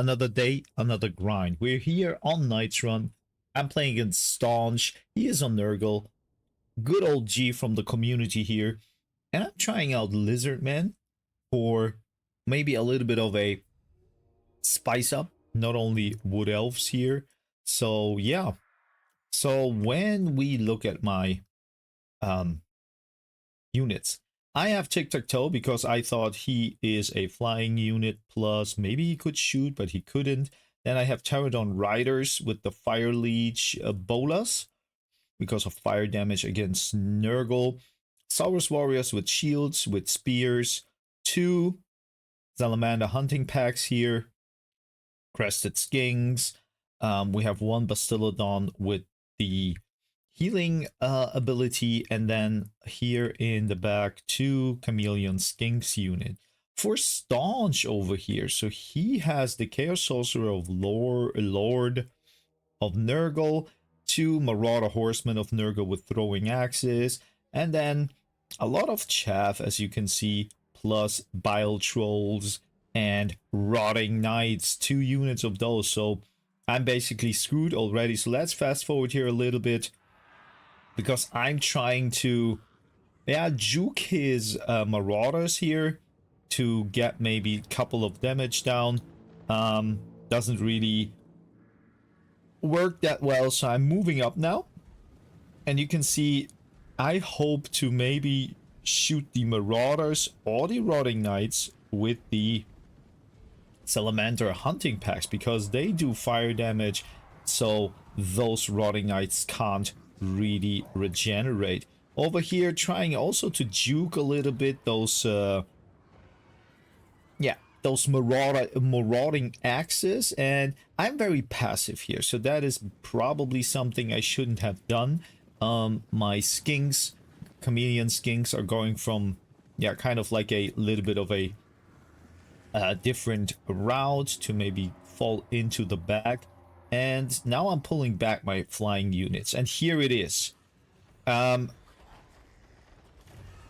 another day, another grind. We're here on Night's Run. I'm playing against Staunch. He is on Nurgle. Good old G from the community here. And I'm trying out Lizardman for maybe a little bit of a spice up. Not only Wood Elves here. So yeah. So when we look at my units, I have TW because I thought he is a flying unit, plus maybe he could shoot, but he couldn't. Then I have Pterodon Riders with the Fire Leech Bolas because of fire damage against Nurgle. Saurus Warriors with shields, with spears. 2 Salamander Hunting Packs here. Crested Skinks. We have 1 Bastillodon with the healing ability, and then here in the back 2 Chameleon Skinks unit for Staunch over here. So he has the Chaos Sorcerer of Lord of Nurgle, 2 Marauder Horsemen of Nurgle with throwing axes, and then a lot of chaff, as you can see, plus Bile Trolls and Rotting Knights, 2 units of those. So I'm basically screwed already. So let's fast forward here a little bit, because I'm trying to juke his Marauders here to get maybe a couple of damage down. Doesn't really work that well, so I'm moving up now. And you can see I hope to maybe shoot the Marauders or the Rotting Knights with the Salamander Hunting Packs, because they do fire damage, so those Rotting Knights can't really regenerate. Over here trying also to juke a little bit those those marauding axes, and I'm very passive here, so that is probably something I shouldn't have done. My Skinks, Chameleon Skinks, are going from kind of like a little bit of a different route to maybe fall into the back. And now I'm pulling back my flying units. And here it is.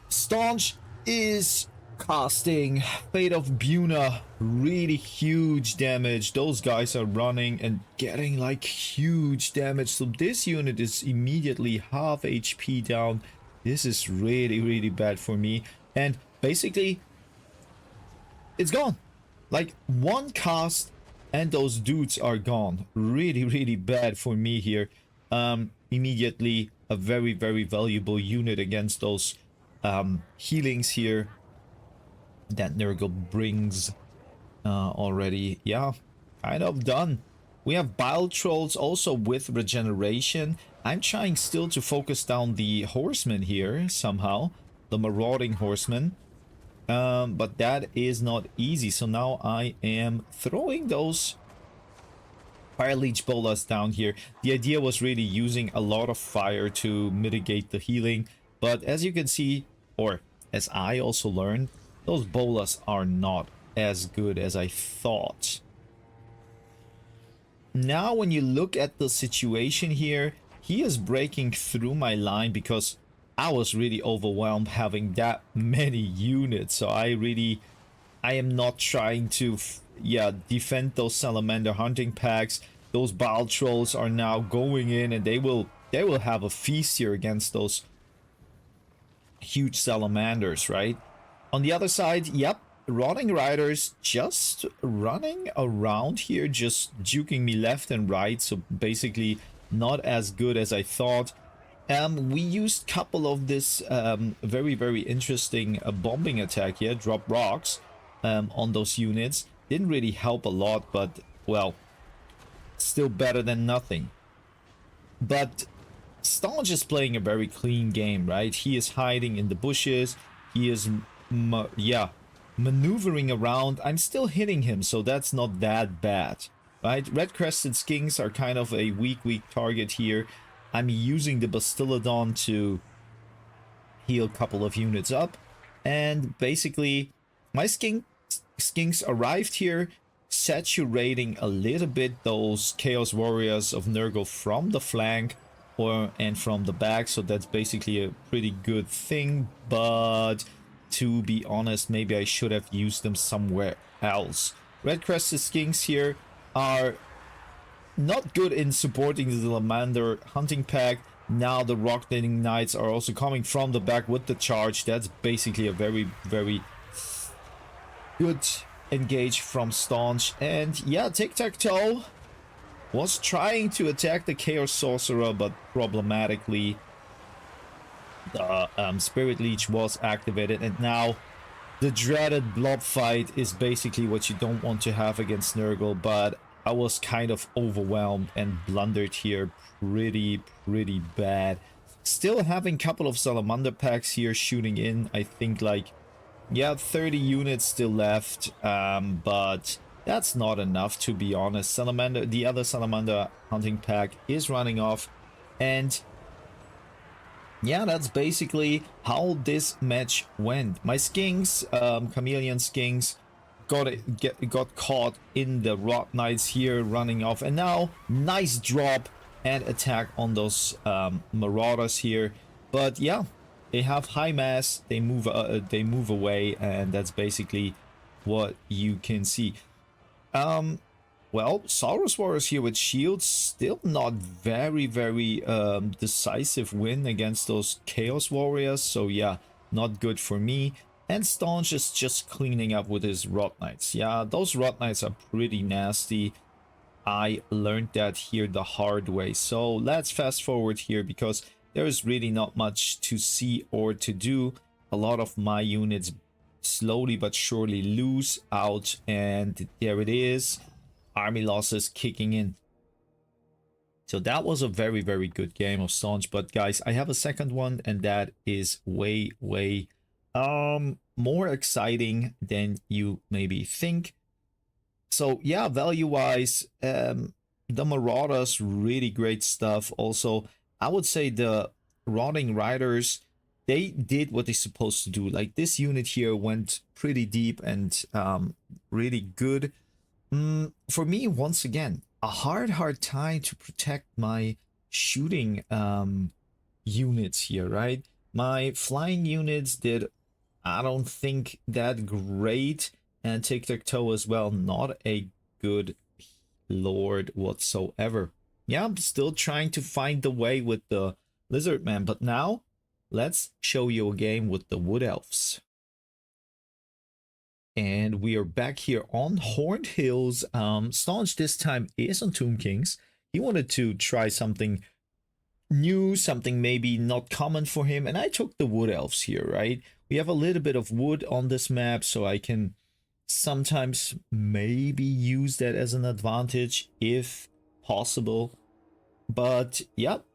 Staunch is casting Fate of Buna. Really huge damage. Those guys are running and getting like huge damage. So this unit is immediately half HP down. This is really bad for me. And basically, it's gone. Like 1 cast and those dudes are gone. Really bad for me here. Immediately a very valuable unit against those healings here that Nurgle brings already. Yeah, kind of done. We have Bile Trolls also with regeneration. I'm trying still to focus down the horsemen here somehow, the marauding horsemen. But that is not easy. So now I am throwing those Fire Leech Bolas down here. The idea was really using a lot of fire to mitigate the healing. But as you can see, or as I also learned, those Bolas are not as good as I thought. Now when you look at the situation here, he is breaking through my line because I was really overwhelmed having that many units. So I am not trying to defend those Salamander Hunting Packs. Those Bile Trolls are now going in, and they will have a feast here against those huge Salamanders, right? On the other side, yep, Rotting Riders just running around here, just juking me left and right. So basically not as good as I thought. We used a couple of this very interesting bombing attack here, drop rocks on those units. Didn't really help a lot, but well, still better than nothing. But Staunch is playing a very clean game, right? He is hiding in the bushes. He is maneuvering around. I'm still hitting him, so that's not that bad, right? Red Crested Skinks are kind of a weak target here. I'm using the Bastillodon to heal a couple of units up. And basically, my Skinks arrived here, saturating a little bit those Chaos Warriors of Nurgle from the flank and from the back. So that's basically a pretty good thing. But to be honest, maybe I should have used them somewhere else. Red Crested Skinks here are not good in supporting the Salamander hunting pack. Now the Rock-Knitting Knights are also coming from the back with the charge. That's basically a very, very good engage from Staunch. And yeah, Tic-Tac-Toe was trying to attack the Chaos Sorcerer, but problematically the Spirit Leech was activated. And now the dreaded blob fight is basically what you don't want to have against Nurgle, but I was kind of overwhelmed and blundered here pretty bad. Still having a couple of Salamander packs here shooting in. I think like, yeah, 30 units still left, but that's not enough, to be honest. The other Salamander hunting pack is running off, and yeah, that's basically how this match went. My Skinks, Chameleon Skinks, got caught in the Rock Knights here running off, and now nice drop and attack on those Marauders here. But yeah, they have high mass, they move away, and that's basically what you can see. Well, Saurus Warriors here with shields, still not very decisive win against those Chaos Warriors, so yeah, not good for me. And Staunch is just cleaning up with his Rot Knights. Yeah, those Rot Knights are pretty nasty. I learned that here the hard way. So let's fast forward here, because there is really not much to see or to do. A lot of my units slowly but surely lose out, and there it is. Army losses kicking in. So that was a very good game of Staunch. But guys, I have a second one, and that is way more exciting than you maybe think. So yeah, value wise, the Marauders, really great stuff. Also, I would say the Rotting Riders, they did what they're supposed to do. Like, this unit here went pretty deep and really good. For me, once again, a hard time to protect my shooting units here, right? My flying units did, I don't think, that great, and Tic-Tac-Toe as well, not a good lord whatsoever. Yeah, I'm still trying to find the way with the Lizard Man, but now let's show you a game with the Wood Elves. And we are back here on Horned Hills. Staunch this time is on Tomb Kings. He wanted to try something new, something maybe not common for him, and I took the Wood Elves here, right? We have a little bit of wood on this map, so I can sometimes maybe use that as an advantage if possible. But yep.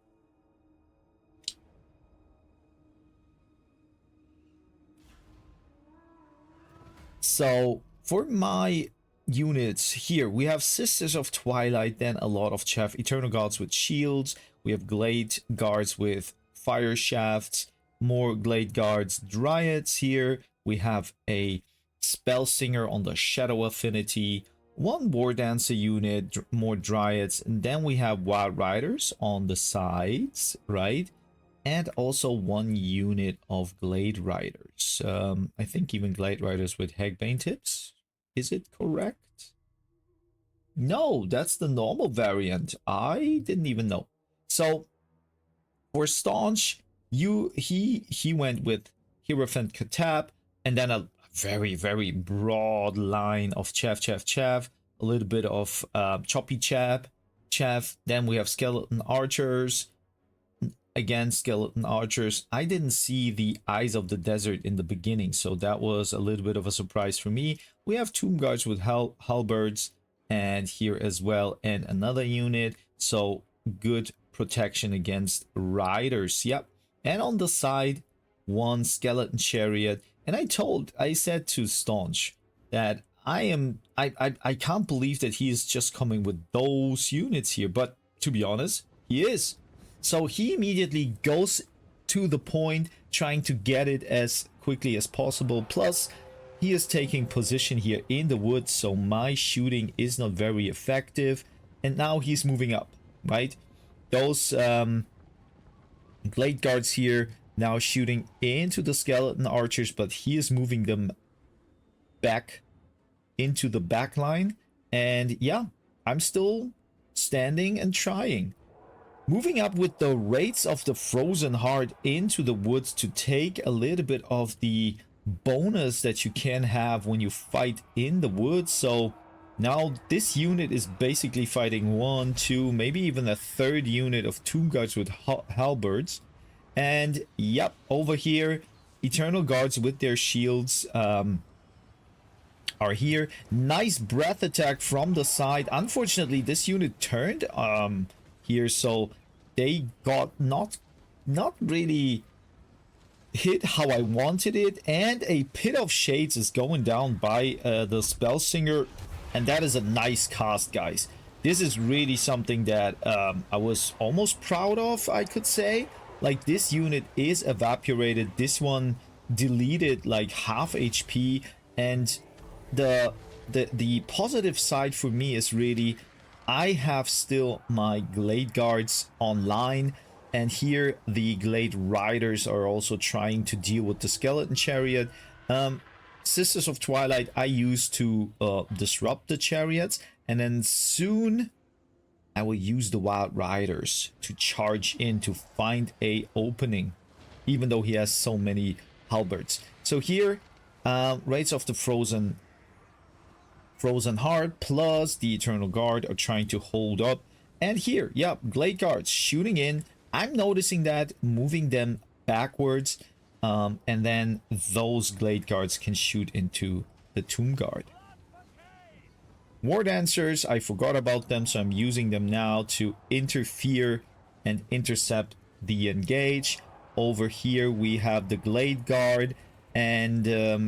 So for my units here, we have Sisters of Twilight, then a lot of Chaff Eternal Gods with shields. We have Glade Guards with fire shafts, more Glade Guards Dryads here. We have a Spell Singer on the Shadow Affinity, one War Dancer unit, more Dryads, and then we have Wild Riders on the sides, right? And also one unit of Glade Riders. I think even Glade Riders with Hegbane tips. Is it correct? No, that's the normal variant. I didn't even know. So for Staunch, he went with Hierophant Katab, and then a very broad line of Chaff, a little bit of Choppy Chaff. Then we have Skeleton Archers. Again, Skeleton Archers. I didn't see the Eyes of the Desert in the beginning, so that was a little bit of a surprise for me. We have Tomb Guards with Halberds, and here as well, and another unit. So good protection against Riders. Yep. And on the side, one Skeleton Chariot. And I said to Staunch that I can't believe that he is just coming with those units here, but to be honest, he is. So he immediately goes to the point, trying to get it as quickly as possible. Plus, he is taking position here in the woods, so my shooting is not very effective. And now he's moving up, right? Those Glade Guards here now shooting into the Skeleton Archers, but he is moving them back into the back line. And yeah, I'm still standing and trying. Moving up with the Raids of the Frozen Heart into the woods to take a little bit of the bonus that you can have when you fight in the woods. So now this unit is basically fighting 1, 2, maybe even a third unit of Tomb Guards with halberds. And yep, over here, Eternal Guards with their shields are here. Nice breath attack from the side. Unfortunately, this unit turned here, so they got not really hit how I wanted it. And a Pit of Shades is going down by the Spellsinger, and that is a nice cast, guys. This is really something that I was almost proud of, I could say. Like, this unit is evaporated. This one deleted like half HP, and the positive side for me is really I have still my Glade Guards online, and here the Glade Riders are also trying to deal with the Skeleton Chariot. Sisters of Twilight I use to disrupt the chariots, and then soon I will use the Wild Riders to charge in to find a opening, even though he has so many halberds. So here, Raids of the Frozen Heart plus the Eternal Guard are trying to hold up. And here, yeah, Glade Guards shooting in. I'm noticing that, moving them backwards, and then those Glade Guards can shoot into the Tomb Guard. War Dancers, I forgot about them, so I'm using them now to interfere and intercept the engage. Over here we have the Glade Guard, and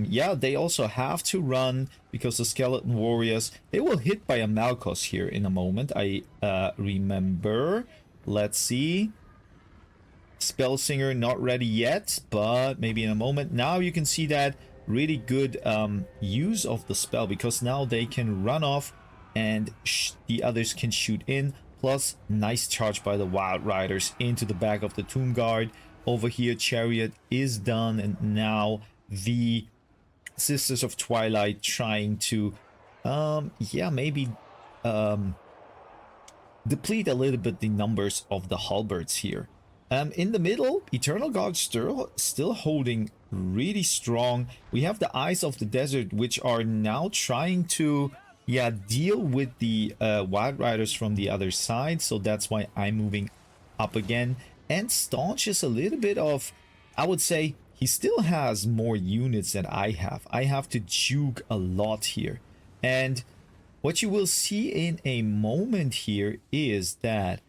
yeah, they also have to run because the Skeleton Warriors, they will hit by a Malkos here in a moment, I remember. Let's see. Spellsinger not ready yet, but maybe in a moment. Now you can see that really good use of the spell, because now they can run off and the others can shoot in. Plus, nice charge by the Wild Riders into the back of the Tomb Guard. Over here, Chariot is done, and now the Sisters of Twilight trying to, yeah, maybe deplete a little bit the numbers of the halberds here. In the middle, Eternal Guard still holding really strong. We have the Eyes of the Desert, which are now trying to, yeah, deal with the Wild Riders from the other side. So that's why I'm moving up again. And Staunch is a little bit of, I would say, he still has more units than I have. I have to juke a lot here. And what you will see in a moment here is that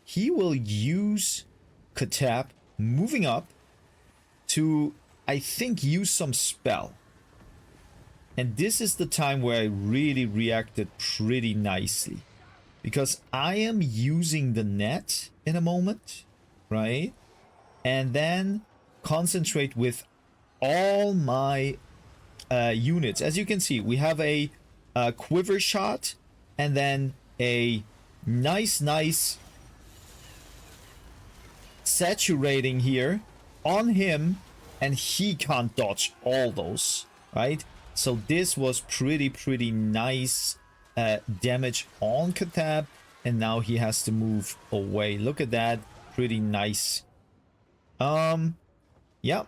he will use Katab moving up to, I think, use some spell. And this is the time where I really reacted pretty nicely, because I am using the net in a moment, right? And then concentrate with all my units. As you can see, we have a quiver shot, and then a nice saturating here on him, and he can't dodge all those, right? So this was pretty nice damage on Katab, and now he has to move away. Look at that, pretty nice. Yeah,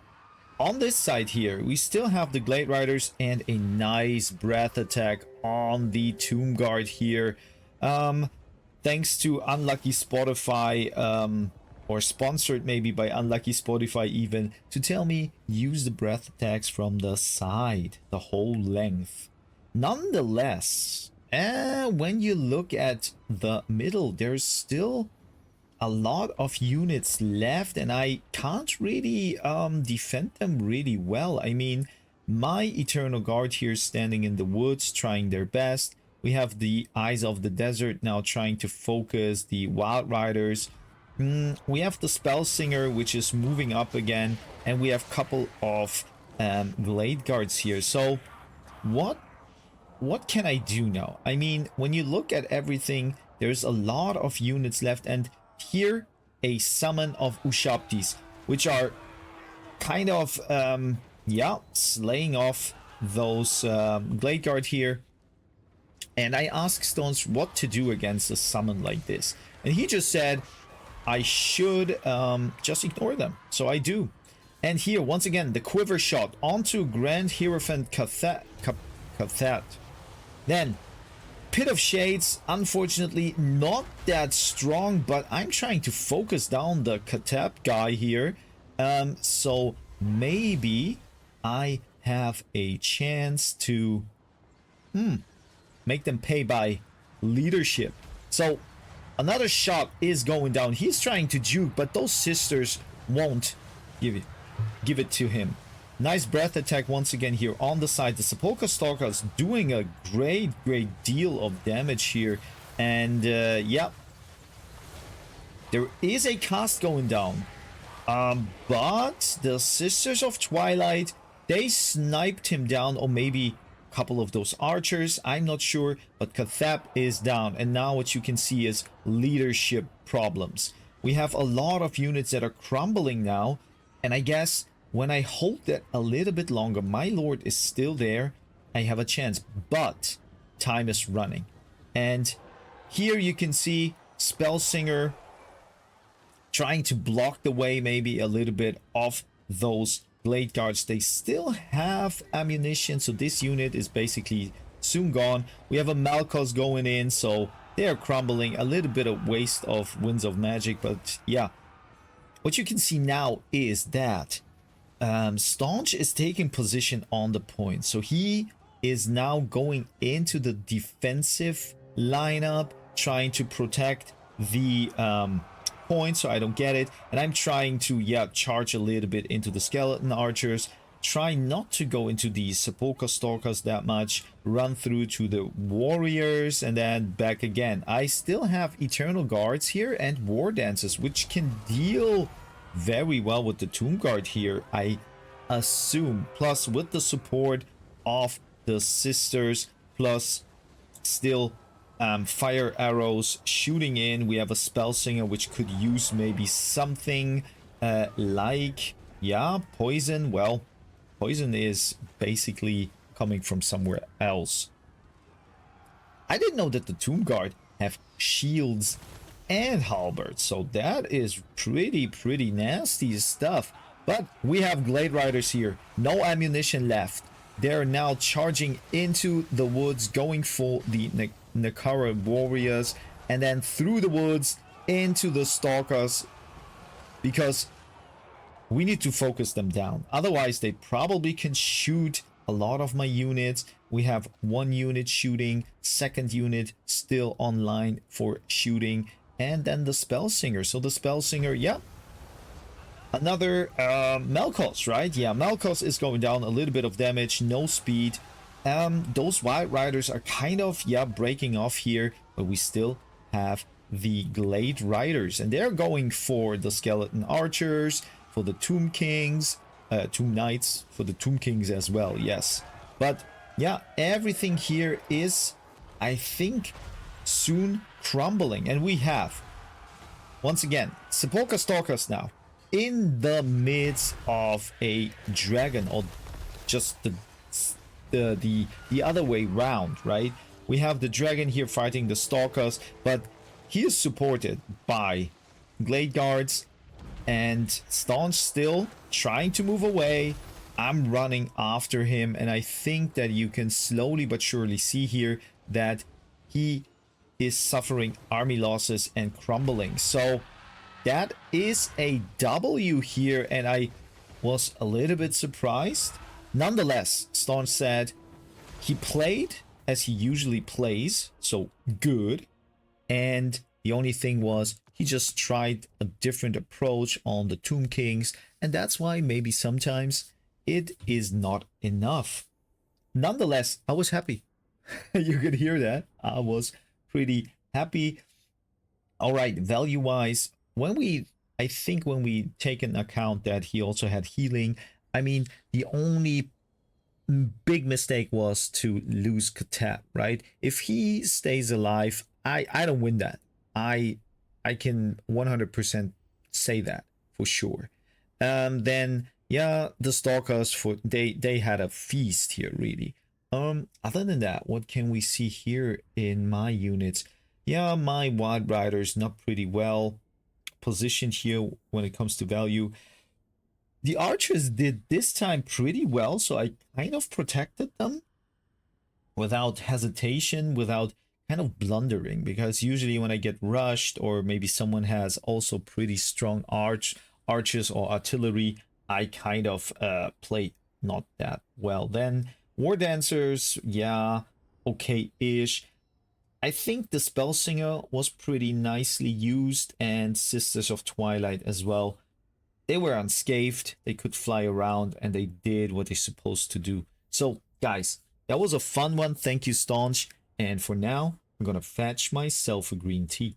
on this side here we still have the Glade Riders and a nice breath attack on the Tomb Guard here. Thanks to Unlucky Spotify, or sponsored maybe by Unlucky Spotify even, to tell me use the breath attacks from the side, the whole length. Nonetheless, when you look at the middle, there's still a lot of units left, and I can't really defend them really well. I mean, my Eternal Guard here standing in the woods trying their best. We have the Eyes of the Desert now trying to focus the Wild Riders. We have the Spellsinger, which is moving up again, and we have a couple of Glade Guards here. So what can I do now? I mean, when you look at everything, there's a lot of units left, and here a summon of Ushabtis, which are kind of yeah, slaying off those Glade Guard here. And I asked Stones what to do against a summon like this. And he just said, I should just ignore them. So I do. And here, once again, the quiver shot onto Grand Hierophant Cathat. Then, Pit of Shades, unfortunately, not that strong, but I'm trying to focus down the Cathat guy here. So maybe I have a chance to make them pay by leadership. So another shot is going down. He's trying to juke, but those sisters won't give it to him. Nice breath attack once again here on the side. The Sepulchre Stalker is doing a great deal of damage here. And yeah, there is a cast going down. But the Sisters of Twilight, they sniped him down, or maybe a couple of those archers, I'm not sure, but Cathap is down. And now what you can see is leadership problems. We have a lot of units that are crumbling now, and I guess when I hold that a little bit longer, my lord is still there, I have a chance, but time is running. And here you can see Spellsinger trying to block the way maybe a little bit of those Blade Guards. They still have ammunition, so this unit is basically soon gone. We have a Malkos going in, so they are crumbling. A little bit of waste of Winds of Magic, but yeah. What you can see now is that Staunch is taking position on the point. So he is now going into the defensive lineup, trying to protect the point, so I don't get it. And I'm trying to, yeah, charge a little bit into the skeleton archers. Try not to go into the Sepulchre Stalkers that much. Run through to the warriors and then back again. I still have Eternal Guards here and War Dances, which can deal very well with the Tomb Guard here, I assume. Plus with the support of the sisters, plus still fire arrows shooting in. We have a Spellsinger which could use maybe something like, yeah, poison. Well, poison is basically coming from somewhere else. I didn't know that the Tomb Guard have shields and halberds, so that is pretty nasty stuff. But we have Glade Riders here, no ammunition left. They're now charging into the woods, going for the Nakara warriors, and then through the woods into the Stalkers, because we need to focus them down. Otherwise, they probably can shoot a lot of my units. We have one unit shooting, second unit still online for shooting, and then the Spellsinger. So the Spellsinger, yeah. Another Malkos, right? Yeah, Malkos is going down, a little bit of damage, no speed. Those Wild Riders are kind of, yeah, breaking off here, but we still have the Glade Riders, and they're going for the Skeleton Archers, for the Tomb Kings, Tomb Knights, for the Tomb Kings as well, yes. But yeah, everything here is, I think, soon crumbling. And we have, once again, Sepulchre Stalkers now in the midst of a dragon, or just the other way round, right? We have the dragon here fighting the Stalkers, but he is supported by Glade Guards, and Staunch still trying to move away. I'm running after him, and I think that you can slowly but surely see here that he is suffering army losses and crumbling. So that is a W here, and I was a little bit surprised. Nonetheless, Staunch said he played as he usually plays, so good. And the only thing was he just tried a different approach on the Tomb Kings, and that's why maybe sometimes it is not enough. Nonetheless, I was happy. You could hear that. I was pretty happy. All right, value-wise, I think when we take into account that he also had healing, I mean, the only big mistake was to lose Katat, right? If he stays alive, I don't win that. I can 100% say that for sure. Then yeah, the Stalkers, they had a feast here, really. Other than that, what can we see here in my units? Yeah, my Wild Riders not pretty well positioned here when it comes to value. The archers did this time pretty well, so I kind of protected them without hesitation, without kind of blundering, because usually when I get rushed or maybe someone has also pretty strong archers or artillery, I kind of play not that well. Then War Dancers, yeah, okay-ish. I think the Spell Singer was pretty nicely used, and Sisters of Twilight as well. They were unscathed, they could fly around, and they did what they're supposed to do. So, guys, that was a fun one. Thank you, Staunch. And for now, I'm gonna fetch myself a green tea.